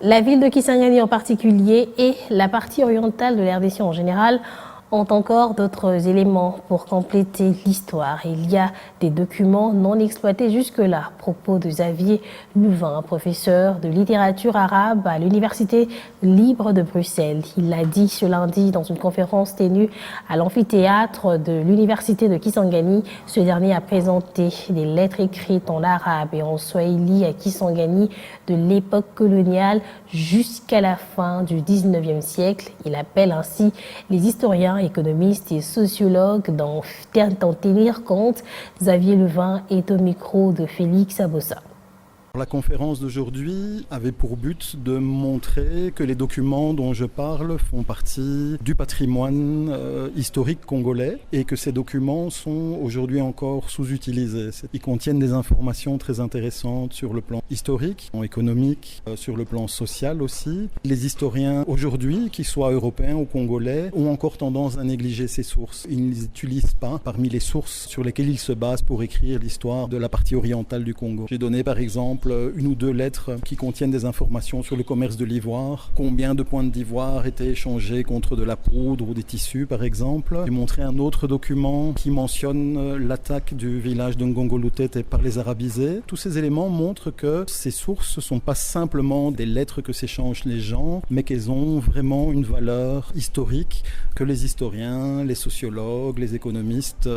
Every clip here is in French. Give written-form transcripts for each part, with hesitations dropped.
La ville de Kisangani en particulier et la partie orientale de l'RDC en général ont encore d'autres éléments pour compléter l'histoire. Il y a des documents non exploités jusque-là. Propos de Xavier Louvain, professeur de littérature arabe à l'Université libre de Bruxelles. Il l'a dit ce lundi dans une conférence tenue à l'amphithéâtre de l'Université de Kisangani. Ce dernier a présenté des lettres écrites en arabe et en swahili à Kisangani de l'époque coloniale jusqu'à la fin du 19e siècle. Il appelle ainsi les historiens, économistes et sociologues d'en tenir compte. Xavier Louvain est au micro de Félix Abossa. La conférence d'aujourd'hui avait pour but de montrer que les documents dont je parle font partie du patrimoine historique congolais et que ces documents sont aujourd'hui encore sous-utilisés. Ils contiennent des informations très intéressantes sur le plan historique, économique, sur le plan social aussi. Les historiens aujourd'hui, qu'ils soient européens ou congolais, ont encore tendance à négliger ces sources. Ils ne les utilisent pas parmi les sources sur lesquelles ils se basent pour écrire l'histoire de la partie orientale du Congo. J'ai donné par exemple une ou deux lettres qui contiennent des informations sur le commerce de l'ivoire, combien de pointes d'ivoire étaient échangés contre de la poudre ou des tissus par exemple. J'ai montré un autre document qui mentionne l'attaque du village de Ngongolutete par les arabisés. Tous ces éléments montrent que ces sources ne sont pas simplement des lettres que s'échangent les gens, mais qu'elles ont vraiment une valeur historique que les historiens, les sociologues, les économistes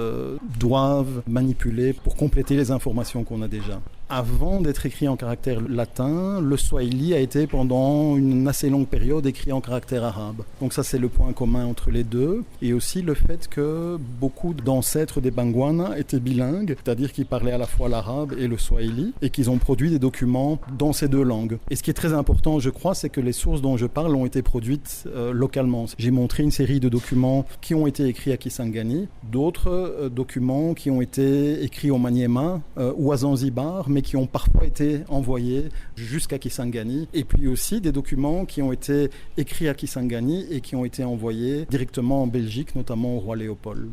doivent manipuler pour compléter les informations qu'on a déjà. Avant d'être écrit en caractère latin, le swahili a été pendant une assez longue période écrit en caractère arabe. Donc ça c'est le point commun entre les deux. Et aussi le fait que beaucoup d'ancêtres des Bangwana étaient bilingues, c'est-à-dire qu'ils parlaient à la fois l'arabe et le swahili, et qu'ils ont produit des documents dans ces deux langues. Et ce qui est très important, je crois, c'est que les sources dont je parle ont été produites localement. J'ai montré une série de documents qui ont été écrits à Kisangani, d'autres documents qui ont été écrits au Maniema ou à Zanzibar, mais qui ont parfois été envoyés jusqu'à Kisangani, et puis aussi des documents qui ont été écrits à Kisangani et qui ont été envoyés directement en Belgique, notamment au roi Léopold.